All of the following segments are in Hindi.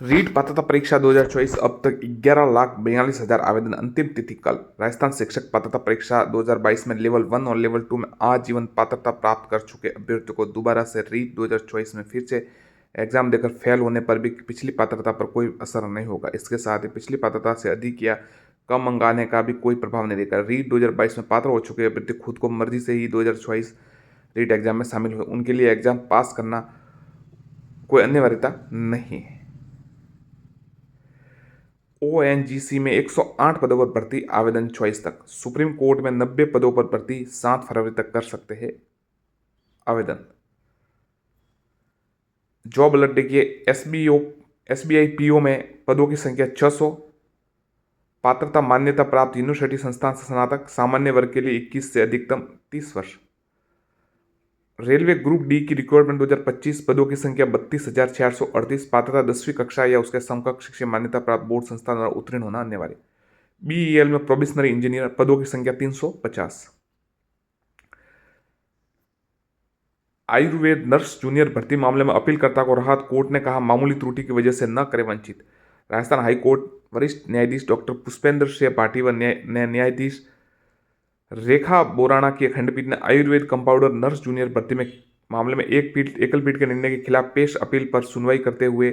रीट पात्रता परीक्षा 2024 अब तक 11,42,000 आवेदन। अंतिम तिथि कल। राजस्थान शिक्षक पात्रता परीक्षा 2022 में लेवल 1 और लेवल 2 में आजीवन पात्रता प्राप्त कर चुके अभ्यर्थियों को दोबारा से रीट 2024 में फिर से एग्जाम देकर फेल होने पर भी पिछली पात्रता पर कोई असर नहीं होगा। इसके साथ ही पिछली पात्रता से अधिक या कम अंक आने का भी कोई प्रभाव नहीं देगा। रीट 2022 में पात्र हो चुके अभ्यर्थी खुद को मर्जी से ही 2024 रीट एग्जाम में शामिल हुए, उनके लिए एग्जाम पास करना कोई अनिवार्यता नहीं है। ओएनजीसी में 108 पदों पर भर्ती, आवेदन 24 तक। सुप्रीम कोर्ट में 90 पदों पर भर्ती, 7 फरवरी तक कर सकते हैं आवेदन। जॉब अलर्ट देखिए, एसबीआई पीओ में पदों की संख्या 600। पात्रता मान्यता प्राप्त यूनिवर्सिटी संस्थान से स्नातक, सामान्य वर्ग के लिए 21 से अधिकतम 30 वर्ष। रेलवे ग्रुप डी की रिक्वायरमेंट 2025, पदों की संख्या 32,438। पात्रता 10वीं कक्षा या उसके समकक्ष शिक्षा मान्यता प्राप्त बोर्ड संस्थान द्वारा उत्तीर्ण होना अनिवार्य। बीईएल में प्रोबेशनरी इंजीनियर, पदों की संख्या 350। आयुर्वेद नर्स जूनियर भर्ती मामले में अपीलकर्ता को राहत, कोर्ट ने कहा मामूली त्रुटि की वजह से न करे वंचित। राजस्थान हाईकोर्ट वरिष्ठ न्यायाधीश डॉक्टर पुष्पेंद्र सिंह भाटी व न्यायाधीश रेखा बोराणा की खंडपीठ ने आयुर्वेद कंपाउंडर नर्स जूनियर भर्ती में मामले में एकल पीठ के निर्णय के खिलाफ पेश अपील पर सुनवाई करते हुए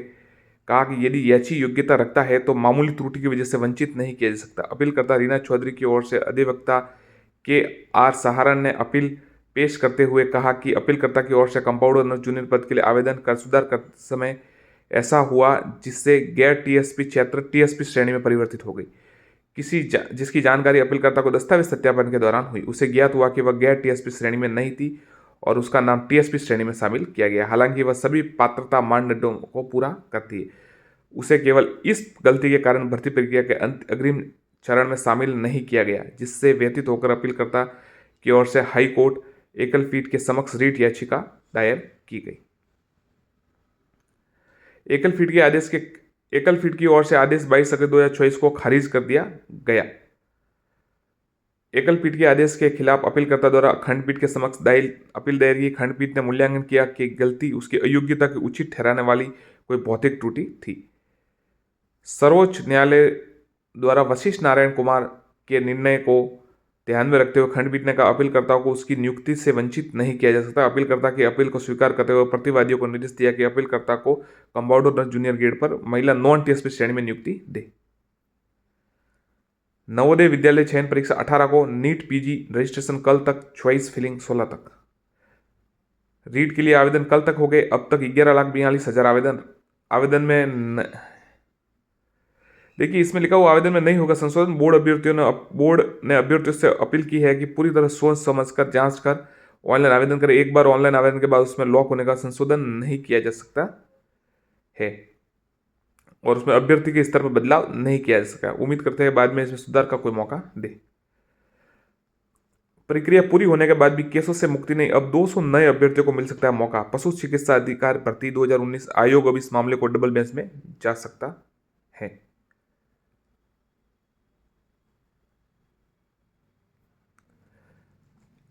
कहा कि यदि याची योग्यता रखता है तो मामूली त्रुटि की वजह से वंचित नहीं किया जा सकता। अपीलकर्ता रीना चौधरी की ओर से अधिवक्ता के आर सहारण ने अपील पेश करते हुए कहा कि अपीलकर्ता की ओर से कंपाउंडर नर्स जूनियर पद के लिए आवेदन कर सुधार करते समय ऐसा हुआ जिससे गैर टीएसपी क्षेत्र टीएसपी श्रेणी में परिवर्तित हो गई। जिसकी जानकारी अपीलकर्ता को दस्तावेज सत्यापन के दौरान हुई, उसे ज्ञात हुआ कि वह गैर टीएसपी श्रेणी में नहीं थी और उसका नाम टीएसपी श्रेणी में शामिल किया गया। हालांकि वह सभी पात्रता मानदंडों को पूरा करती है, उसे केवल इस गलती के कारण भर्ती प्रक्रिया के अग्रिम चरण में शामिल नहीं किया गया, जिससे व्यतीत होकर अपीलकर्ता की ओर से हाई कोर्ट एकल पीठ के समक्ष रीट याचिका दायर की गई। एकल पीठ की ओर से आदेश 22 अगस्त 2024 को खारिज कर दिया गया। एकल पीठ के आदेश के खिलाफ अपीलकर्ता द्वारा खंडपीठ के समक्ष अपील दायर की। खंडपीठ ने मूल्यांकन किया कि गलती उसकी अयोग्यता की उचित ठहराने वाली कोई भौतिक त्रुटि थी। सर्वोच्च न्यायालय द्वारा वशिष्ठ नारायण कुमार के निर्णय को ध्यान में रखते हुए खंडपीठ ने कहा अपीलकर्ता को उसकी नियुक्ति से वंचित नहीं किया जा सकता। अपीलकर्ता की अपील को स्वीकार करते हुए प्रतिवादियों को निर्देश दिया कि अपीलकर्ता को कंपाउंडर नर्स जूनियर ग्रेड पर महिला नॉन टीएसपी श्रेणी में नियुक्ति दे। नवोदय विद्यालय चयन परीक्षा 18 को, नीट पीजी रजिस्ट्रेशन कल तक, चॉइस फिलिंग 16 तक। रीट के लिए आवेदन कल तक हो गए। अब तक 11,42,000 आवेदन में देखिए, इसमें लिखा हुआ आवेदन में नहीं होगा संशोधन। बोर्ड ने अभ्यर्थियों से अपील की है कि पूरी तरह सोच समझकर जांच कर ऑनलाइन आवेदन करें। एक बार ऑनलाइन आवेदन के बाद उसमें लॉक होने का संशोधन नहीं किया जा सकता है और उसमें अभ्यर्थी के स्तर पर बदलाव नहीं किया जा सकता। उम्मीद करते हैं बाद में इसमें सुधार का कोई मौका दे। प्रक्रिया पूरी होने के बाद भी केसों से मुक्ति नहीं, अब 200 नए अभ्यर्थियों को मिल सकता है मौका। पशु चिकित्सा अधिकार भर्ती 2019 आयोग अब इस मामले को डबल बेंच में जा सकता है।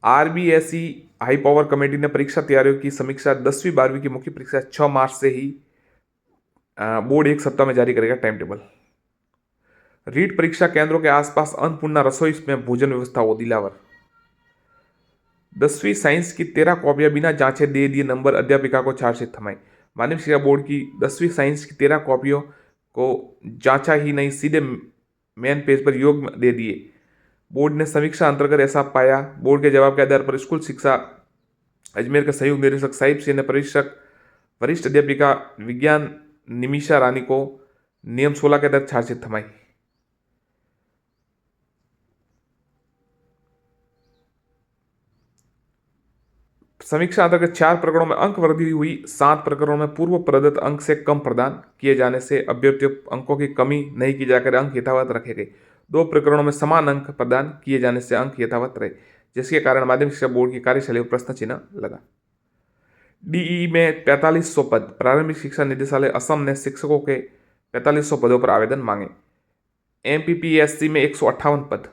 आरबीएसई हाई पावर कमेटी ने परीक्षा तैयारियों की समीक्षा। 10वीं 12वीं की मुख्य परीक्षा 6 मार्च से ही बोर्ड एक सप्ताह में जारी करेगा टाइम टेबल। रीट परीक्षा केंद्रों के आसपास अन्नपूर्णा रसोई में भोजन व्यवस्था हो दिलावर। 10वीं साइंस की 13 कॉपियां बिना जांचे दे दिए नंबर, अध्यापिका को चार्जशीट थमाई। माध्यमिक शिक्षा बोर्ड की 10वीं साइंस की 13 कॉपियों को जांचा ही नहीं, सीधे मेन पेज पर योग्य दे दिए। बोर्ड ने समीक्षा अंतर्गत ऐसा पाया। बोर्ड के जवाब के आधार पर स्कूल शिक्षा अजमेर के संयुक्त निदेशक साहिब सिंह ने वरिष्ठ अध्यापिका विज्ञान निमिषा रानी को नियम 16 के तहत चार्जशीट थमाई। समीक्षा अंतर्गत 4 प्रकरणों में अंक वृद्धि हुई। 7 प्रकरणों में पूर्व प्रदत्त अंक से कम प्रदान किए जाने से अभ्यर्थियों अंकों की कमी नहीं की जाकर अंक यथावत रखे गए। 2 प्रकरणों में समान अंक प्रदान किए जाने से अंक यथावत रहे, जिसके कारण माध्यमिक शिक्षा बोर्ड की कार्यशैली पर प्रश्न चिन्ह लगा। डीई में 4500 पद। प्रारंभिक शिक्षा निदेशालय असम ने शिक्षकों के 4500 पदों पर आवेदन मांगे। एमपीपीएससी में 158 पद।